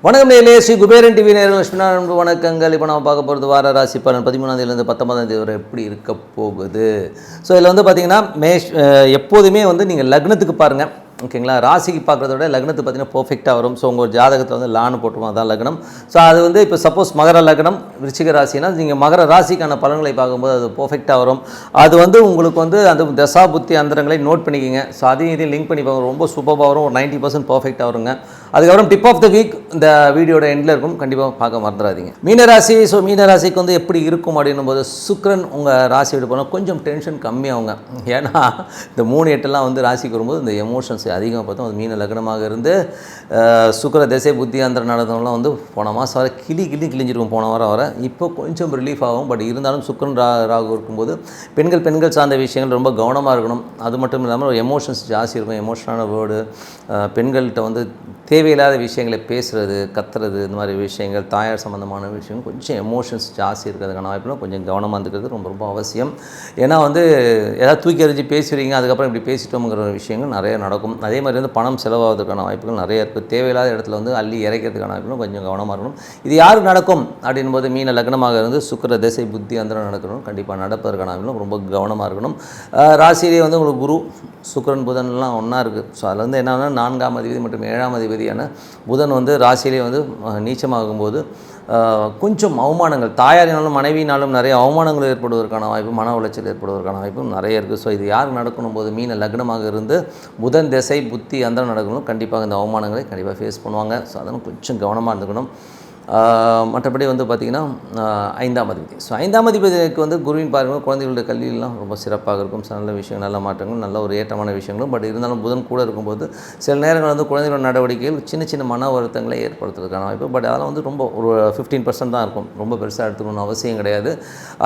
வணக்கம் நேயர்களே, ஸ்ரீ குபேரன் டிவி நேயர்கள் வணக்கங்கள். இப்போ நம்ம பார்க்க போகிறது வார ராசி பலன் 13ஆம் தேதியிலேருந்து 19ஆம் தேதி வரை எப்படி இருக்க போகுது. ஸோ இதில் வந்து பார்த்திங்கன்னா எப்போதுமே வந்து நீங்கள் லக்னத்துக்கு பாருங்கள், ஓகேங்களா. ராசிக்கு பார்க்குறத விட லக்னத்துக்கு பார்த்தீங்கன்னா பர்ஃபெக்டாக வரும். ஸோ உங்கள் ஜாதகத்தில் வந்து லான்னு போட்டுருவோம், அதான் லக்னம். ஸோ அது வந்து இப்போ சப்போஸ் மகர லக்னம் விருச்சிக ராசினா நீங்கள் மகர ராசிக்கான பலன்களை பார்க்கும்போது அது பர்ஃபெக்டாக வரும். அது வந்து உங்களுக்கு வந்து அந்த தசா புத்தி அந்தரங்களை நோட் பண்ணிக்கிங்க. ஸோ அதையும் இதையும் லிங்க் பண்ணி பார்க்க ரொம்ப சூப்பராக வரும். ஒரு 90% பர்ஃபெக்டாக வருங்க. அதுக்கப்புறம் டிப் ஆஃப் த வீக் இந்த வீடியோட எண்டில் இருக்கும், கண்டிப்பாக பார்க்க மறந்துடாதீங்க. மீனராசி. ஸோ மீனராசிக்கு வந்து எப்படி இருக்கும் அப்படின்னும் போது சுக்கிரன் உங்கள் ராசி விட்டு போனால் கொஞ்சம் டென்ஷன் கம்மியாகுங்க. ஏன்னா இந்த 3-8 வந்து ராசிக்கு வரும்போது இந்த எமோஷன்ஸ் அதிகமாக பார்த்தோம். அது மீன லக்னமாக இருந்து சுக்கிர திசை புத்தி அந்த நடந்தவங்களாம் வந்து போன மாதம் வர கிழிஞ்சிருக்கும். போன வாரம் வர இப்போ கொஞ்சம் ரிலீஃப் ஆகும். பட் இருந்தாலும் சுக்கிரன் ராகு இருக்கும்போது பெண்கள் சார்ந்த விஷயங்கள் ரொம்ப கவனமாக இருக்கணும். அது மட்டும் இல்லாமல் ஒரு எமோஷன்ஸ் ஜாஸ்தி இருக்கும். எமோஷனான வேர்டு, பெண்கள்கிட்ட வந்து தேவையில்லாத விஷயங்களை பேசுகிறது, கத்துறது, இந்த மாதிரி விஷயங்கள், தாயார் சம்மந்தமான விஷயங்கள் கொஞ்சம் எமோஷன்ஸ் ஜாஸ்தி இருக்கிறதுக்கான வாய்ப்புலாம் கொஞ்சம் கவனமாக இருந்துக்கிறது ரொம்ப அவசியம். ஏன்னா வந்து ஏதாவது தூக்கி எறிஞ்சு பேசுகிறீங்க, அதுக்கப்புறம் இப்படி பேசிட்டோங்கிற விஷயங்கள் நிறைய நடக்கும். அதே மாதிரி வந்து பணம் செலவாகிறதுக்கான வாய்ப்புகள் நிறைய இருக்குது. தேவையில்லாத இடத்துல வந்து அள்ளி இறைக்கிறதுக்கான வாய்ப்புகளும் கொஞ்சம் கவனமாக இருக்கணும். இது யாருக்கு நடக்கும் அப்படின் போது மீன லக்னமாக இருந்து சுக்கிர திசை புத்தி அந்த நடக்கணும். கண்டிப்பாக நடப்பதற்கான வாய்ப்புகளும் ரொம்ப கவனமாக இருக்கணும். ராசியிலே வந்து உங்களுக்கு குரு சுக்கிரன் புதன்லாம் ஒன்றா இருக்குது. ஸோ அதில் வந்து என்னன்னா 4ஆம் அதிபதி மற்றும் 7ஆம் அதிபதியான புதன் வந்து ராசியிலே வந்து நீச்சமாகும்போது கொஞ்சம் அவமானங்கள், தாயாரினாலும் மனைவினாலும் நிறைய அவமானங்கள் ஏற்படுவதற்கான வாய்ப்பு, மன உளைச்சல் ஏற்படுவதற்கான வாய்ப்பும் நிறைய இருக்குது. ஸோ இது யார் நடக்கணும் போது மீன லக்னமாக இருந்து புதன் திசை புத்தி அந்த நடக்கணும். கண்டிப்பாக இந்த அவமானங்களை கண்டிப்பாக ஃபேஸ் பண்ணுவாங்க. ஸோ அதனால் கொஞ்சம் கவனமாக இருந்துக்கணும். மற்றபடி வந்து பார்த்திங்கன்னா 5ஆம் அதிபதி. ஸோ 5ஆம் அதிபதிக்கு வந்து குருவின் பார்வை குழந்தைகளுடைய கல்வியெல்லாம் ரொம்ப சிறப்பாக இருக்கும். நல்ல விஷயங்கள், நல்ல மாற்றங்கள், நல்ல ஒரு ஏற்றமான விஷயங்களும். பட் இருந்தாலும் புதன் கூட இருக்கும்போது சில நேரங்கள் வந்து குழந்தைகளோட நடவடிக்கைகள் சின்ன மன வருத்தங்களை ஏற்படுத்துறதுக்கான வாய்ப்பு. பட் அதெல்லாம் வந்து ரொம்ப ஒரு 15% தான் இருக்கும். ரொம்ப பெருசாக எடுத்துக்கணும்னு அவசியம் கிடையாது.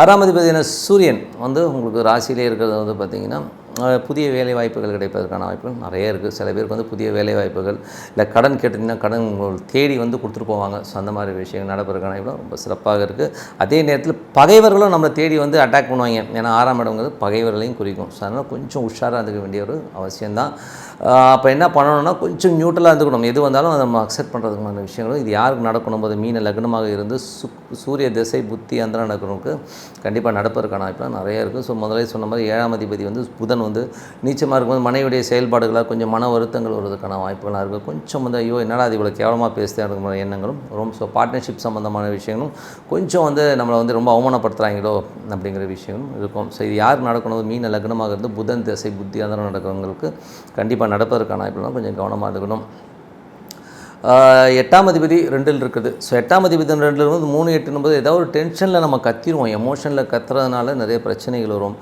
6ஆம் அதிபதியான சூரியன் வந்து உங்களுக்கு ராசியிலே இருக்கிறது வந்து பார்த்திங்கன்னா புதிய வேலை வாய்ப்புகள் கிடைப்பதற்கான வாய்ப்புகள் நிறைய இருக்குது. சில பேருக்கு வந்து புதிய வேலை வாய்ப்புகள், இல்லை கடன் கேட்டிங்கன்னா கடன் தேடி வந்து கொடுத்துட்டு போவாங்க. ஸோ அந்த மாதிரி விஷயங்கள் நடப்பதற்கான வாய்ப்பு ரொம்ப சிறப்பாக இருக்குது. அதே நேரத்தில் பகைவர்களும் நம்மளை தேடி வந்து அட்டாக் பண்ணுவாங்க. ஏன்னா 6ஆம் இடங்கிறது பகைவர்களையும் குறிக்கும். ஸோ அதனால் கொஞ்சம் உஷாராக இருந்துக்க வேண்டிய ஒரு அவசியம்தான். அப்போ என்ன பண்ணணும்னா கொஞ்சம் நியூட்ரலாக இருந்துக்கணும். எது வந்தாலும் அதை நம்ம அக்செப்ட் பண்ணுறதுக்கான விஷயங்களும். இது யாருக்கு நடக்கணும் போது மீன லக்னமாக இருந்து சூரிய திசை புத்தி அந்த நடக்கிறவங்களுக்கு கண்டிப்பாக நடப்பதற்கான வாய்ப்புலாம் நிறைய இருக்குது. ஸோ முதலே சொன்ன மாதிரி 7ஆம் அதிபதி வந்து புதன் வந்து நீச்சமாக இருக்கும்போது மனைவியுடைய செயல்பாடுகளாக கொஞ்சம் மன வருத்தங்கள் வருவதற்கான வாய்ப்புகளாக இருக்குது. கொஞ்சம் வந்து ஐயோ என்னடா அது இவ்வளோ கேவலமாக பேசுதே இருக்கிற எண்ணங்களும் ரொம்ப. ஸோ பார்ட்னர்ஷிப் சம்மந்தமான விஷயங்களும் கொஞ்சம் வந்து நம்மளை வந்து ரொம்ப அவமானப்படுத்துகிறாங்களோ அப்படிங்கிற விஷயங்களும் இருக்கும். ஸோ இது யார் நடக்கணும் மீன லக்னமாக இருந்து புதன் திசை புத்தி அந்த நடக்கிறவங்களுக்கு கண்டிப்பாக நடப்பதற்கான வாய்ப்புலாம் கொஞ்சம் கவனமாக இருக்கணும். 8ஆம் அதிபதி 2இல் இருக்குது. ஸோ 8ஆம் அதிபதி 2இல் வந்து 3-8 ஏதாவது ஒரு டென்ஷனில் நம்ம கத்திடுவோம். எமோஷனில் கத்துறதுனால நிறைய பிரச்சனைகள் வரும்.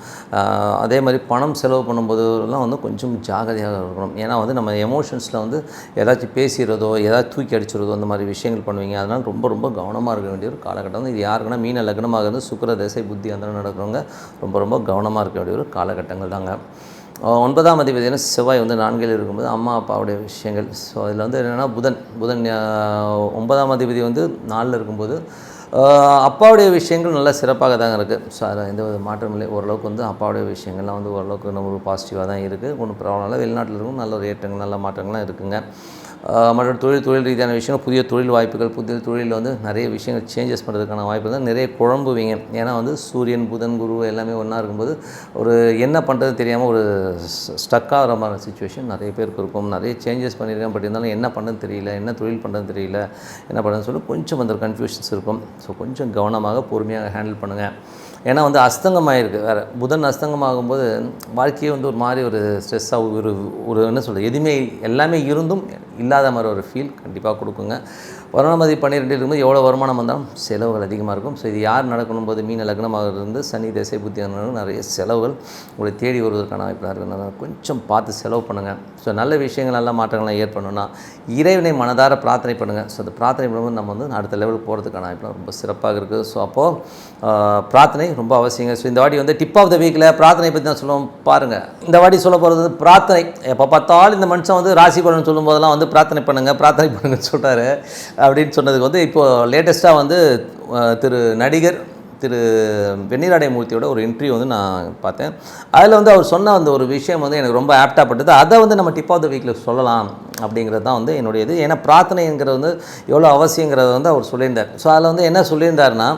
அதே மாதிரி பணம் செலவு பண்ணும்போதுலாம் வந்து கொஞ்சம் ஜாகிரதையாக இருக்கணும். ஏன்னா வந்து நம்ம எமோஷன்ஸில் வந்து ஏதாச்சும் பேசிடுறதோ ஏதாவது தூக்கி அடிச்சுறதோ அந்த மாதிரி விஷயங்கள் பண்ணுவீங்க. அதனால் ரொம்ப கவனமாக இருக்க வேண்டிய ஒரு காலகட்டம் வந்து இது யாருக்குன்னா மீன லக்னமாக இருந்து சுக்கிர திசை புத்தி அந்த நடக்கிறவங்க ரொம்ப கவனமாக இருக்க வேண்டிய ஒரு காலகட்டங்கள் தாங்க. 9ஆம் அதிபதியான செவ்வாய் வந்து 4இல் இருக்கும்போது அம்மா அப்பாவுடைய விஷயங்கள். ஸோ அதில் வந்து என்னென்னா புதன் 9ஆம் அதிபதி வந்து 4இல் இருக்கும்போது அப்பாவுடைய விஷயங்கள் நல்லா சிறப்பாக தாங்க இருக்குது. ஸோ அதில் எந்த ஒரு மாற்றம் இல்லை. ஓரளவுக்கு வந்து அப்பாவுடைய விஷயங்கள்லாம் வந்து ஓரளவுக்கு நம்ம பாசிட்டிவாக தான் இருக்குது. ஒன்றும் ப்ராப்ளம் இல்லை. வெளிநாட்டில் இருக்கும் நல்ல ஒரு ஏற்றங்கள் நல்ல மாற்றங்கள்லாம் இருக்குங்க. மற்ற தொழில் ரீதியான விஷயம், புதிய தொழில் வாய்ப்புகள், புதிய தொழிலில் வந்து நிறைய விஷயங்கள் சேஞ்சஸ் பண்ணுறதுக்கான வாய்ப்பு தான். நிறைய குழம்புவீங்க. ஏன்னா வந்து சூரியன் புதன் குரு எல்லாமே ஒன்றா இருக்கும்போது ஒரு என்ன பண்ணுறது தெரியாமல் ஒரு ஸ்டக்காக ஆகிற மாதிரி சுச்சுவேஷன் நிறைய பேருக்கு இருக்கும். நிறைய சேஞ்சஸ் பண்ணியிருக்கேன். பட் இருந்தாலும் என்ன பண்ணுறது தெரியல, என்ன தொழில் பண்ணுறது தெரியல, என்ன பண்ணுறதுன்னு சொல்லி கொஞ்சம் அந்த கன்ஃபியூஷன்ஸ் இருக்கும். ஸோ கொஞ்சம் கவனமாக பொறுமையாக ஹேண்டில் பண்ணுங்கள். ஏன்னா வந்து அஸ்தங்கமாகிருக்கு வேறு. புதன் அஸ்தங்கமாகும்போது வாழ்க்கையே வந்து ஒரு மாதிரி ஒரு ஸ்ட்ரெஸ்ஸாக ஒரு என்ன சொல்கிறது, எதுவுமே எல்லாமே இருந்தும் இல்லாத மாதிரி ஒரு ஃபீல் கண்டிப்பாக கொடுக்குங்க. வருமானமதி 12 இருக்கும்போது எவ்வளோ வருமானம் வந்தாலும் செலவுகள் அதிகமாக இருக்கும். ஸோ இது யார் நடக்கணும் போது மீன லக்னமாக இருந்து சனி திசை புத்தி நிறைய செலவுகள் உங்களை தேடி வருவதற்கான வாய்ப்பாக இருக்கிறதுனால கொஞ்சம் பார்த்து செலவு பண்ணுங்கள். ஸோ நல்ல விஷயங்கள் நல்ல மாற்றங்கள்லாம் ஏற்படணும்னா இறைவனை மனதார பிரார்த்தனை பண்ணுங்கள். ஸோ அந்த பிரார்த்தனை பண்ணும்போது நம்ம வந்து அடுத்த லெவலுக்கு போகிறதுக்கான வாய்ப்புலாம் ரொம்ப சிறப்பாக இருக்குது. ஸோ அப்போது பிரார்த்தனை ரொம்ப அவசியங்க. ஸோ இந்த வாட்டி வந்து டிப் ஆஃப் த வீக்கில் பிரார்த்தனை பற்றி தான் சொல்லுவோம் பாருங்கள். இந்த வாட்டி சொல்ல போகிறது பிரார்த்தனை. எப்போ பார்த்தாலும் இந்த மனுஷன் வந்து ராசி பலன் சொல்லும் போதெல்லாம் வந்து பிரார்த்தனை பண்ணுங்கன்னு சொல்கிறாரு அப்படின்னு சொன்னதுக்கு வந்து இப்போது லேட்டஸ்ட்டாக வந்து திரு நடிகர் திரு வெண்ணிராடை மூர்த்தியோட ஒரு இன்டர்வியூ வந்து நான் பார்த்தேன். அதில் வந்து அவர் சொன்ன அந்த ஒரு விஷயம் வந்து எனக்கு ரொம்ப ஆப்டாகப்பட்டது. அதை வந்து நம்ம டிப் ஆஃப் த வீக்கில் சொல்லலாம் அப்படிங்கிறது தான் வந்து என்னுடைய இது. ஏன்னா பிரார்த்தனைங்கிறது வந்து எவ்வளோ அவசியங்கிறத வந்து அவர் சொல்லியிருந்தார். ஸோ அதில் வந்து என்ன சொல்லியிருந்தாருன்னா,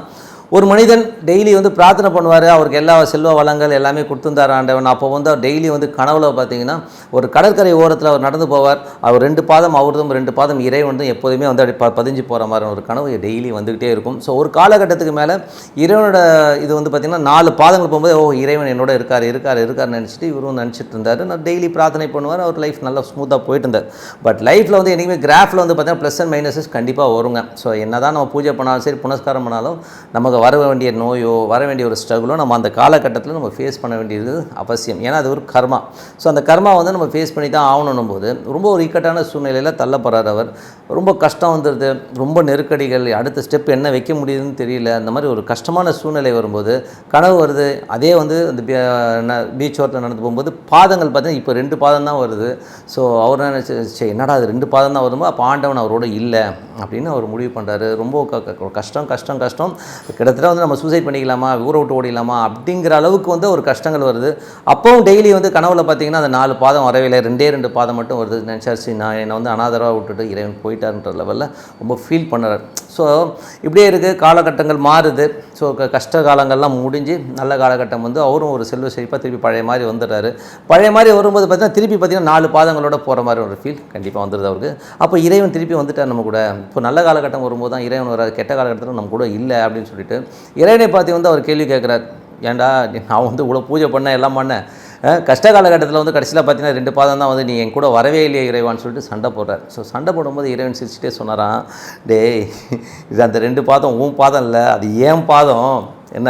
ஒரு மனிதன் டெய்லி வந்து பிரார்த்தனை பண்ணுவார், அவருக்கு எல்லா செல்வ வளங்கள் எல்லாமே கொடுத்துருந்தார் ஆண்டவன். அப்போ வந்து அவர் டெய்லி வந்து கனவுல பார்த்தீங்கன்னா ஒரு கடற்கரை ஓரத்தில் அவர் நடந்து போவார். அவர் 2 பாதம் அவர்தும் 2 பாதம் இறைவன் எப்போதுமே வந்து அப்படி பதிஞ்சு போகிற மாதிரி ஒரு கனவு டெய்லி வந்துக்கிட்டே இருக்கும். ஸோ ஒரு காலகட்டத்துக்கு மேலே இறைவனோட இது வந்து பார்த்திங்கன்னா 4 பாதங்கள் போகும்போது இறைவன் என்னோட இருக்கார் நினச்சிட்டு இவரும் நினச்சிட்டு இருந்தார். நான் டெய்லி பிரார்த்தனை பண்ணுவார், அவர் லைஃப் நல்லா ஸ்மூத்தாக போயிட்டு இருந்தார். பட் லைஃப்பில் வந்து என்றைக்குமே கிராஃபில் வந்து பார்த்திங்கன்னா ப்ளஸ் அண்ட் மைனஸஸ் கண்டிப்பாக வருங்க. ஸோ என்ன தான் நம்ம பூஜை பண்ணாலும் சரி, புனஸ்காரம் பண்ணாலும் நமக்கு வர வேண்டிய நோயோ வர வேண்டிய ஒரு ஸ்ட்ரகிளோ நம்ம அந்த காலகட்டத்தில் நம்ம ஃபேஸ் பண்ண வேண்டியது அவசியம். ஏன்னா அது ஒரு கர்மா. ஸோ அந்த கர்மா வந்து நம்ம ஃபேஸ் பண்ணி தான் ஆகணும் போது ரொம்ப ஒரு இக்கட்டான சூழ்நிலையில் தள்ளப்படுறார் அவர். ரொம்ப கஷ்டம் வந்துடுது, ரொம்ப நெருக்கடிகள், அடுத்த ஸ்டெப் என்ன வைக்க முடியுதுன்னு தெரியல. அந்த மாதிரி ஒரு கஷ்டமான சூழ்நிலை வரும்போது கனவு வருது. அதே வந்து அந்த பீச் ஓரத்தில் நடந்து போகும்போது பாதங்கள் பார்த்தீங்கன்னா இப்போ 2 பாதம் தான் வருது. ஸோ அவர் நினச்சி என்னடா அது 2 பாதம் தான் வரும்போது அப்போ ஆண்டவன் அவரோட இல்லை அப்படின்னு அவர் முடிவு பண்ணுறாரு. ரொம்ப கஷ்டம் கிட்டத்தட்ட வந்து நம்ம சூசைட் பண்ணிக்கலாமா, ஊரை விட்டு ஓடிடலாமா அப்படிங்கிற அளவுக்கு வந்து ஒரு கஷ்டங்கள் வருது. அப்போவும் டெய்லி வந்து கனவுல பார்த்தீங்கன்னா அந்த 4 பாதம் வரவே இல்லை, 2 பாதம் மட்டும் வருது. நினச்சாச்சு நான் என்னை வந்து அனாதரவாக விட்டுட்டு இறைவன் போயிட்டார்ன்ற லெவலில் ரொம்ப ஃபீல் பண்ணுறாரு. ஸோ இப்படியே இருக்குது, காலகட்டங்கள் மாறுது. ஸோ கஷ்ட காலங்கள்லாம் முடிஞ்சு நல்ல காலகட்டம் வந்து அவரும் ஒரு செல்வ செழிப்பாக திருப்பி பழைய மாதிரி வந்துடுறாரு. பழைய மாதிரி வரும்போது பார்த்தீங்கன்னா திருப்பி பார்த்தீங்கன்னா 4 பாதங்களோட போகிற மாதிரி ஒரு ஃபீல் கண்டிப்பாக வந்துடுது அவருக்கு. அப்போ இறைவன் திருப்பி வந்துட்டார் நம்ம கூட. இப்போ நல்ல காலகட்டம் வரும்போது தான் இறைவன் வராது, கெட்ட காலகட்டத்தில் நம்ம கூட இல்லை அப்படின்னு சொல்லிட்டு இறைவனை பார்த்து வந்து அவர் கேள்வி கேட்குறார். ஏன்டா நான் வந்து இவ்வளோ பூஜை பண்ணேன், எல்லாம் பண்ணேன், கஷ்ட காலகட்டத்தில் வந்து கடைசியில் பார்த்தீங்கன்னா 2 பாதம் தான் வந்து நீ என் கூட வரவே இல்லையே இறைவான்னு சொல்லிட்டு சண்டை போடுறார். ஸோ சண்டை போடும்போது இறைவன் சிரிச்சுட்டே சொன்னாராம், டேய் இது அந்த 2 பாதம் உன் பாதம் இல்லை, அது ஏன் பாதம், என்ன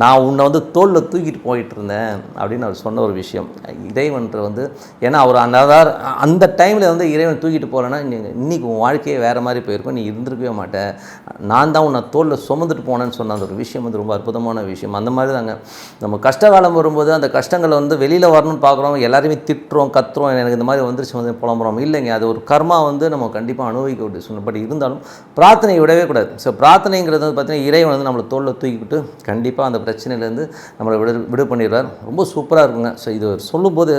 நான் உன்னை வந்து தோளில் தூக்கிட்டு போயிட்டு இருந்தேன் அப்படின்னு அவர் சொன்ன ஒரு விஷயம். இறைவன்ற வந்து ஏன்னா அவர் அந்த டைமில் வந்து இறைவன் தூக்கிட்டு போகிறேன்னா இன்றைக்கி உன் வாழ்க்கையே வேறு மாதிரி போயிருக்கும், நீ இருந்திருக்கவே மாட்டேன், நான் தான் உன்னை தோளில் சுமந்துட்டு போனேன்னு சொன்ன அந்த ஒரு விஷயம் வந்து ரொம்ப அற்புதமான விஷயம். அந்த மாதிரி தாங்க நம்ம கஷ்டகாலம் வரும்போது அந்த கஷ்டங்களை வந்து வெளியில் வரணும்னு பார்க்குறோம், எல்லாருமே திட்டுறோம், கத்துறோம், எனக்கு இந்த மாதிரி வந்துருச்சு வந்து புலம்புறோம். இல்லைங்க, அது ஒரு கர்மா வந்து நம்ம கண்டிப்பாக அனுபவிக்க வேண்டிய சொன்ன. பட் இருந்தாலும் பிரார்த்தனை விடவே கூடாது. ஸோ பிரார்த்தனைங்கிறது வந்து பார்த்திங்கன்னா இறைவன் வந்து நம்மளை தோளில் தூக்கிவிட்டு கண்டிப்பாக அந்த பிரச்சனையிலேருந்து நம்மளை விடு பண்ணிடுவார். ரொம்ப சூப்பராக இருக்குங்க. ஸோ இது சொல்லும்போது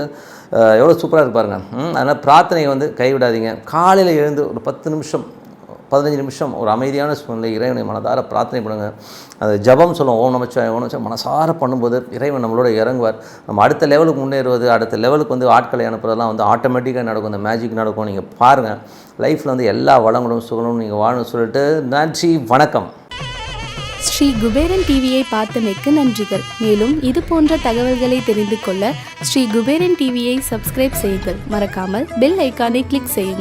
எவ்வளோ சூப்பராக இருப்பாருங்க. அதனால் பிரார்த்தனையை வந்து கைவிடாதீங்க. காலையில் எழுந்து ஒரு 10 நிமிஷம் 15 நிமிஷம் ஒரு அமைதியான சூழ்நிலை இறைவனை மனதார பிரார்த்தனை பண்ணுங்க. அது ஜபம் சொல்லுவோம், ஓம் நமச்சிவாய மனசார பண்ணும்போது இறைவன் நம்மளோட இறங்குவார். நம்ம அடுத்த லெவலுக்கு முன்னேறுவது, அடுத்த லெவலுக்கு வந்து ஆட்களை அனுப்புறதெல்லாம் வந்து ஆட்டோமேட்டிக்காக நடக்கும், அந்த மேஜிக் நடக்கும். நீங்கள் பாருங்கள், லைஃப்பில் வந்து எல்லா வளங்களும் சுகமும் நீங்கள் வாழணும்னு சொல்லிட்டு நன்றி, வணக்கம். ஸ்ரீ குபேரன் டிவியை பார்த்தமைக்கு நன்றிகள். மேலும் இது போன்ற தகவல்களை தெரிந்து கொள்ள ஸ்ரீ குபேரன் டிவியை சப்ஸ்கிரைப் செய்யுங்கள். மறக்காமல் பெல் ஐக்கானை கிளிக் செய்யுங்கள்.